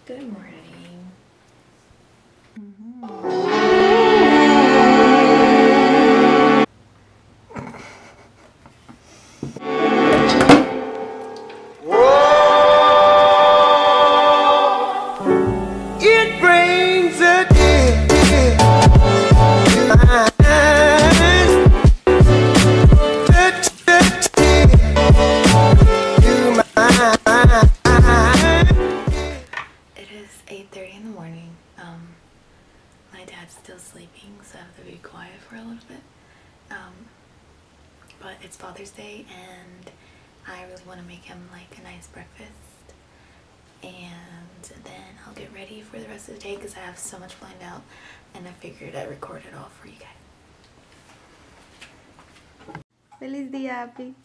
Good morning. It brings a tear to my eyes. It is 8:30 in the morning. My dad's still sleeping, so I have to be quiet for a little bit. But it's Father's Day, and I really want to make him like a nice breakfast, and then I'll get ready for the rest of the day because I have so much planned out, and I figured I'd record it all for you guys. Feliz día, Happy.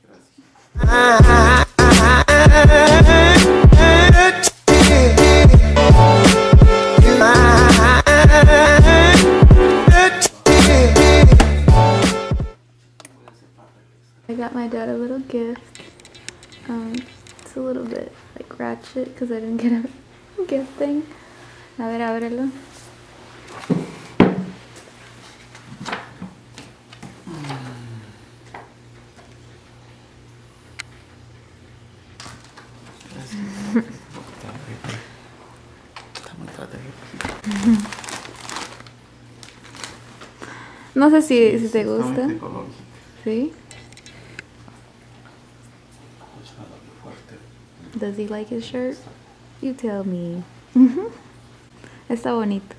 I got my dad a little gift. It's a little bit like ratchet because I didn't get a gift thing. A ver, ábrelo. No sé si te gusta. ¿Sí? Does he like his shirt? You tell me. Está bonito.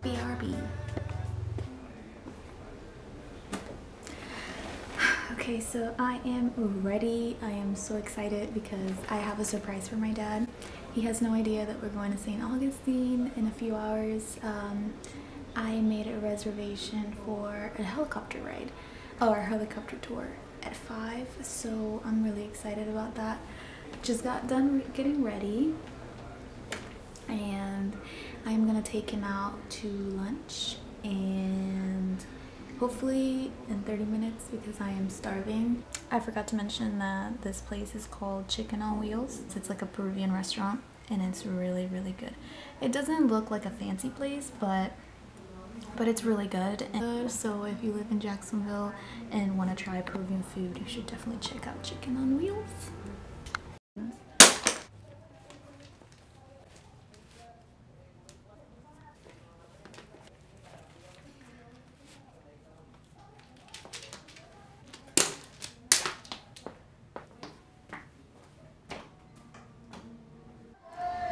BRB. Okay, so I am ready. I am so excited because I have a surprise for my dad. He has no idea that we're going to St. Augustine in a few hours. I made a reservation for a helicopter ride, or a helicopter tour at 5, so I'm really excited about that. Just got done getting ready, and I'm gonna take him out to lunch, and hopefully in 30 minutes because I am starving. I forgot to mention that this place is called Chicken on Wheels. It's like a Peruvian restaurant, and it's really, really good. It doesn't look like a fancy place, but it's really good. And so if you live in Jacksonville and want to try Peruvian food, you should definitely check out Chicken on Wheels.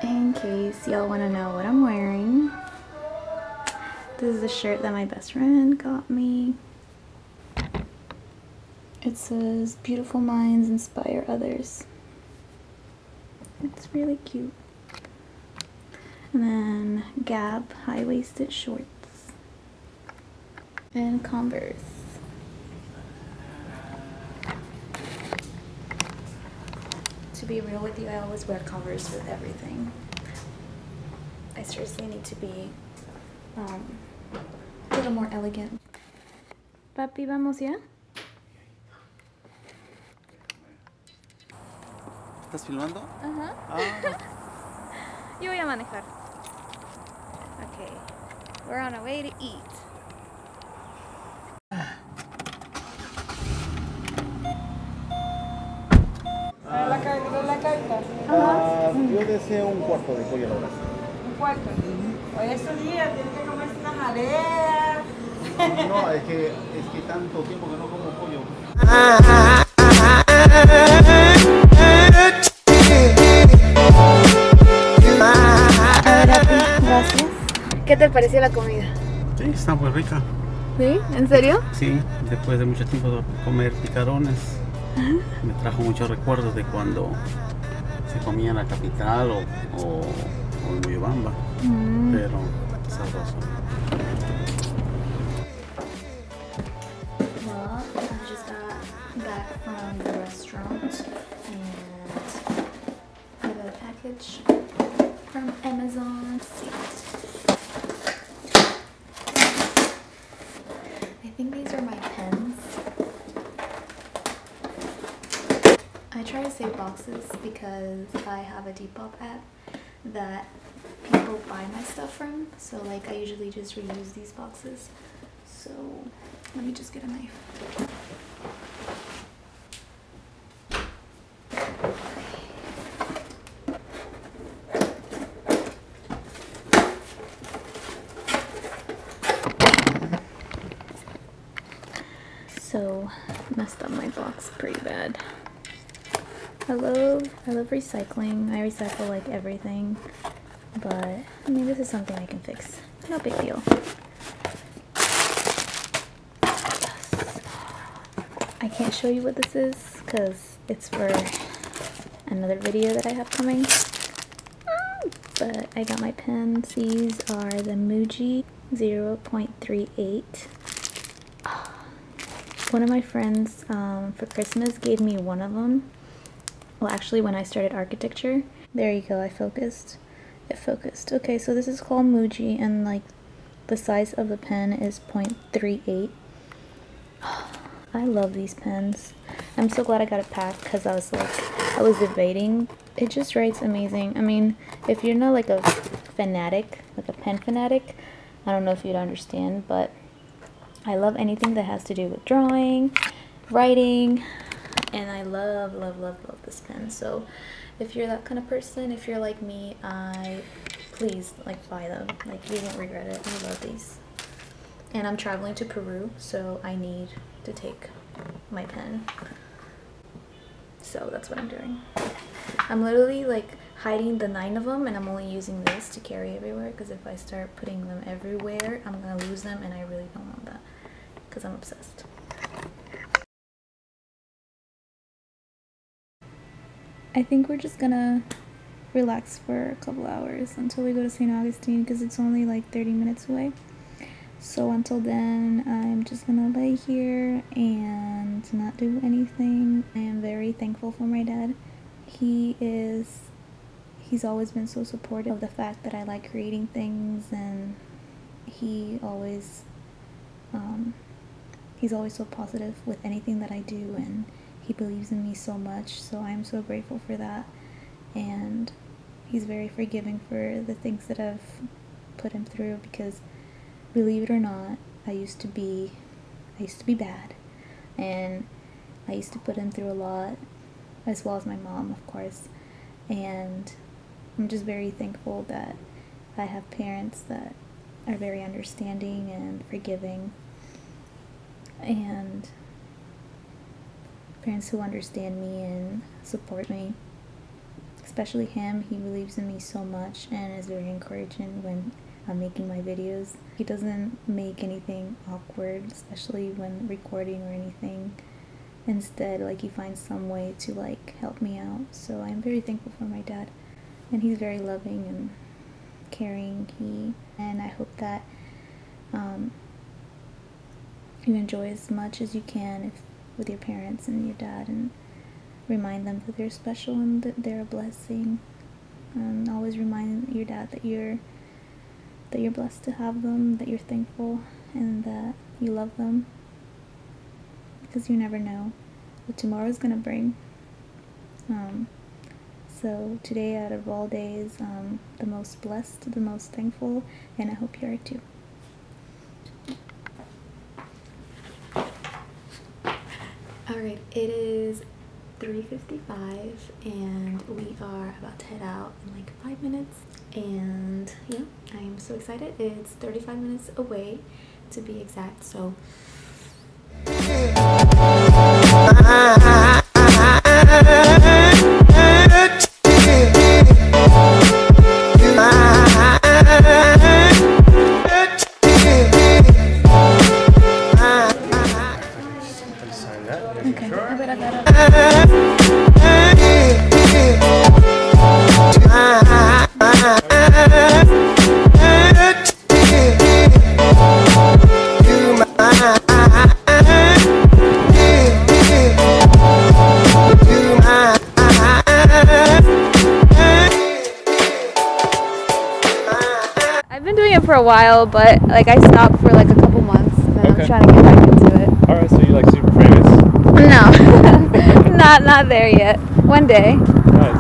In case y'all want to know what I'm wearing, this is a shirt that my best friend got me. It says, "Beautiful minds inspire others." It's really cute. And then Gap high-waisted shorts. And Converse. To be real with you, I always wear Converse with everything. I seriously need to be a little more elegant. Papi, vamos ya? ¿Estás filmando? Ajá. Ah. Yo voy a manejar. Okay, we're on our way to eat. La carta. Yo deseo un cuarto de pollo a la brasa. Un cuarto. Hoy es un día, tiene que comerse una jalea. No, es que tanto tiempo que no como pollo. Gracias. ¿Qué te pareció la comida? Sí, está muy rica. ¿Sí? ¿En serio? Sí, después de mucho tiempo de comer picarones, me trajo muchos recuerdos de cuando se comía en la capital o en Moyobamba, pero sabroso. Well, I just got back from the restaurant and I got a package from Amazon. Let's see. I think these are my pens. I try to save boxes because I have a Depop app that people buy my stuff from. So like I usually just reuse these boxes. So let me just get a knife. So messed up my box pretty bad. I love recycling. I recycle like everything, but I mean this is something I can fix. No big deal. I can't show you what this is because it's for another video that I have coming. But I got my pens. These are the Muji 0.38. One of my friends for Christmas gave me one of them. Well, actually when I started architecture. There you go, I focused. It focused. Okay, so this is called Muji and like the size of the pen is 0.38. I love these pens. I'm so glad I got it packed because I was debating. It just writes amazing. I mean, if you're not like a fanatic, like a pen fanatic, I don't know if you'd understand, but I love anything that has to do with drawing, writing, and I love this pen. So if you're that kind of person, if you're like me, please like buy them. Like you won't regret it. I love these. And I'm traveling to Peru, so I need to take my pen. So that's what I'm doing. I'm literally like hiding the 9 of them and I'm only using this to carry everywhere because if I start putting them everywhere, I'm gonna lose them and I really don't want that because I'm obsessed. I think we're just gonna relax for a couple hours until we go to St. Augustine because it's only like 30 minutes away. So until then, I'm just gonna lay here and not do anything. I am very thankful for my dad. He's always been so supportive of the fact that I like creating things, and he's always so positive with anything that I do, and he believes in me so much. So I'm so grateful for that, and he's very forgiving for the things that I've put him through because believe it or not, I used to be bad, and I used to put him through a lot, as well as my mom, of course, and I'm just very thankful that I have parents that are very understanding and forgiving, and parents who understand me and support me. Especially him, he believes in me so much and is very encouraging when I'm making my videos. He doesn't make anything awkward, especially when recording or anything. Instead, like, he finds some way to like help me out. So I'm very thankful for my dad, and he's very loving and caring. And I hope that you enjoy as much as you can with your parents and your dad, and remind them that they're special and that they're a blessing. And always remind your dad that you're blessed to have them, that you're thankful, and that you love them, because you never know what tomorrow's gonna bring. So today, out of all days, the most blessed, the most thankful, and I hope you are too. Alright, it is 3:55 and we are about to head out in like 5 minutes, and yeah, I am so excited. It's 35 minutes away to be exact, so while, but like I stopped for like a couple months, and then Okay. I'm trying to get back into it. All right, so you like super famous? No, not there yet. One day. Nice.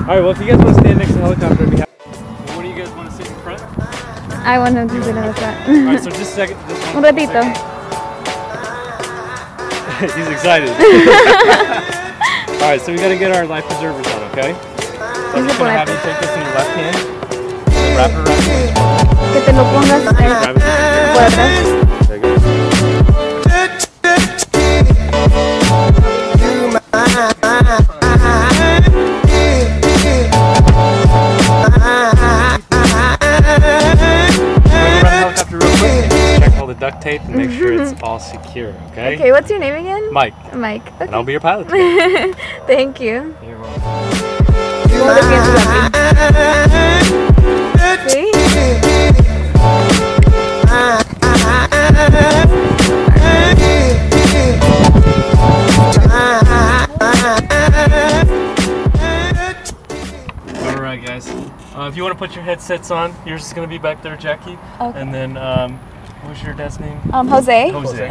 All right, well, if you guys want to stand next to the helicopter, I'd be happy. Well, what do you guys want to sit in front? I want him to sit in the front. All right, so just a second. Just Un ratito. He's excited. All right, so we got to get our life preservers on, okay? So I'm just going to have you take this in your left hand, wrap it around you. Que te lo pongas Grab it por atrás. There you go. Duct tape and make sure it's all secure, okay? Okay, what's your name again? Mike. Mike. Okay. And I'll be your pilot today. Thank you. You're welcome. ¿Cómo te piensas aquí? ¿Sí? Alright guys, if you want to put your headsets on, yours is going to be back there, Jackie. Okay. And then, what's your dad's name? Jose. Jose.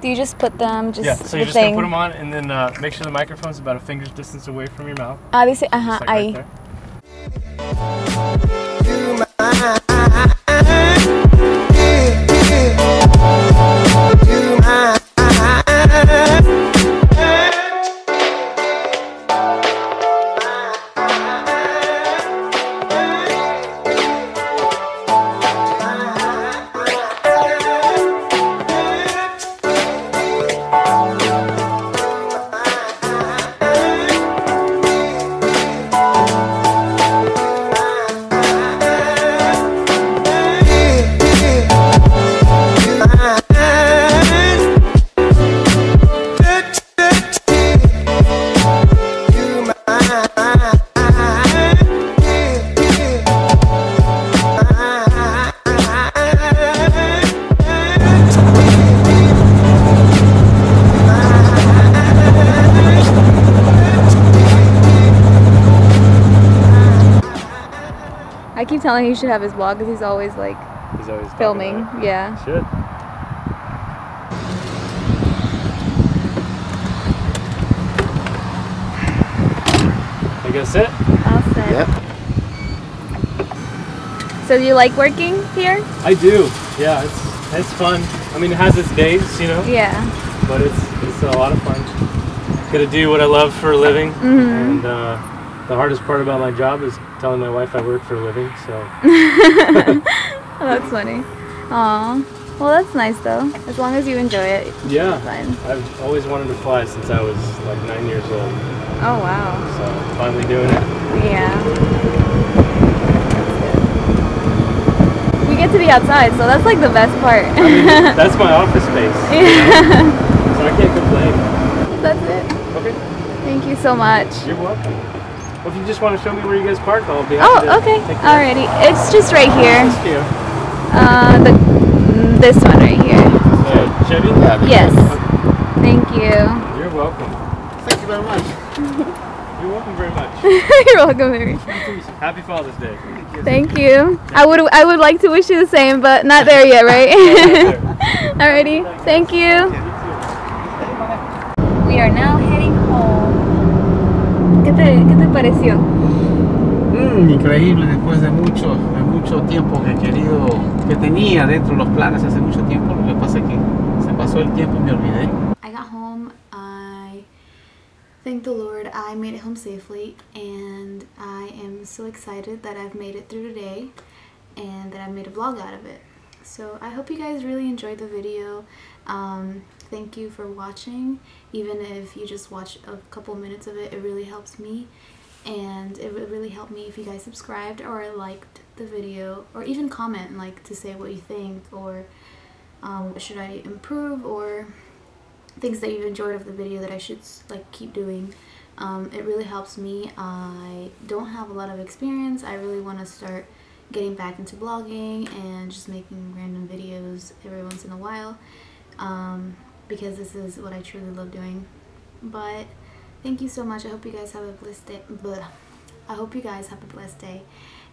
Do you just put them Yeah, so you're just going to put them on and then make sure the microphone's about a finger's distance away from your mouth. Ah, dice, ajá, Just like ahí. right there. I keep telling him he should have his vlog because he's always like He's always filming. about it. Yeah. Should. You gonna sit? I'll sit. Yep. So do you like working here? I do. Yeah, it's fun. I mean, it has its days, you know. Yeah. But it's a lot of fun. Gotta do what I love for a living, and the hardest part about my job is telling my wife I work for a living. So. Oh, that's funny. Aw. Well, that's nice though. As long as you enjoy it. Yeah. It's fine. I've always wanted to fly since I was like 9 years old. Oh wow. So finally doing it. Yeah. We get to be outside, so that's like the best part. I mean, that's my office space. You know? So I can't complain. That's it. Okay. Thank you so much. You're welcome. Well, if you just want to show me where you guys park, I'll be happy to Oh, okay. take care of it. Alrighty. It's just right here. Thank you. This one right here. Chevy? Yes. Thank you. You're welcome. Thank you very much. You're welcome very much. You're welcome, Mary. Happy Father's Day. Thank you. I would like to wish you the same, but not there yet, right? Alrighty. Thank you. We are now heading home. ¿Qué te pareció? Increíble, después de mucho tiempo que tenía dentro de los planes hace mucho tiempo. Lo que pasa es que se pasó el tiempo y me olvidé. I got home. I thank the Lord I made it home safely, and I am so excited that I've made it through today and that I've made a vlog out of it. So I hope you guys really enjoyed the video. Thank you for watching. Even if you just watch a couple minutes of it, it really helps me, and it would really help me if you guys subscribed or liked the video, or even comment like to say what you think, or what should I improve, or things that you've enjoyed of the video that I should like keep doing. It really helps me. I don't have a lot of experience. I really want to start getting back into blogging and just making random videos every once in a while, because this is what I truly love doing. But thank you so much. I hope you guys have a blessed day. I hope you guys have a blessed day,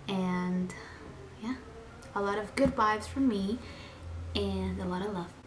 and yeah, a lot of good vibes from me and a lot of love.